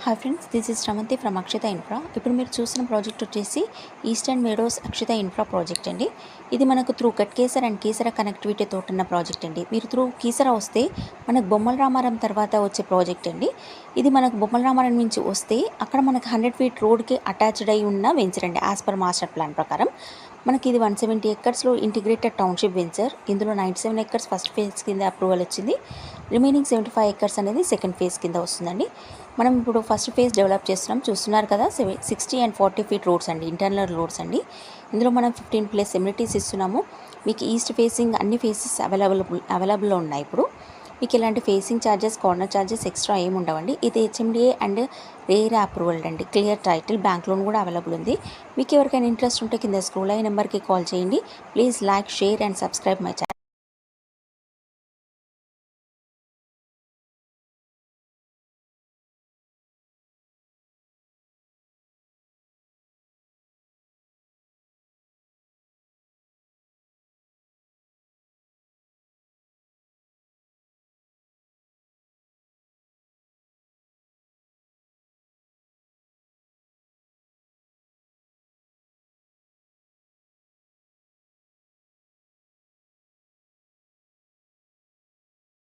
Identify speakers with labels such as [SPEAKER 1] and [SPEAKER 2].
[SPEAKER 1] Hi friends, this is Ramanthi from Akshita infra. ఇప్పుడు మీరు చూసిన ప్రాజెక్ట్ వచ్చేసి eastern meadows Akshita infra project అండి. ఇది మనకు through Ghatkesar and Keesara connectivity తోటున్న ప్రాజెక్ట్ అండి. మీరు త్రూ కీసర వస్తే మనకు బొమ్మల రామారం తర్వాత వచ్చే ప్రాజెక్ట్ అండి. ఇది మనకు బొమ్మల రామారం నుంచి వస్తే అక్కడ మనకు 100 ఫీట్ రోడ్కి అటాచ్డ్ అయి ఉన్న వెంచర్ అండి. యాజ్ పర్ మాస్టర్ ప్లాన్ ప్రకారం మనకి ఇది 170 ఎకర్స్లో ఇంటిగ్రేటెడ్ టౌన్షిప్ వెంచర్. ఇందులో 97 ఎకర్స్ ఫస్ట్ ఫేజ్ కింద అప్రూవల్ వచ్చింది. రిమైనింగ్ 75 ఎకర్స్ అనేది సెకండ్ ఫేజ్ కింద వస్తుందండి. మనం ఇప్పుడు ఫస్ట్ ఫేజ్ డెవలప్ చేస్తున్నాం. చూస్తున్నారు కదా, 60 and 40 ఫీట్ రోడ్స్ అండి, ఇంటర్నల్ రోడ్స్ అండి. ఇందులో మనం 15+ ఎమ్యూనిటీస్ ఇస్తున్నాము. మీకు ఈస్ట్ ఫేసింగ్ అన్ని ఫేసెస్ అవైలబుల్లో ఉన్నాయి. ఇప్పుడు మీకు ఇలాంటి facing charges, corner charges extra ఏమి ఉండవండి. ఇది హెచ్ఎండిఏ అండ్ రేర్ అప్రూవల్ అండి. క్లియర్ టైటిల్, బ్యాంక్ లోన్ కూడా అవైలబుల్ ఉంది. మీకు ఎవరికైనా ఇంట్రెస్ట్ ఉంటే కింద స్క్రోల్ అయ్యే నెంబర్కి కాల్ చేయండి. Please like, share and subscribe my channel.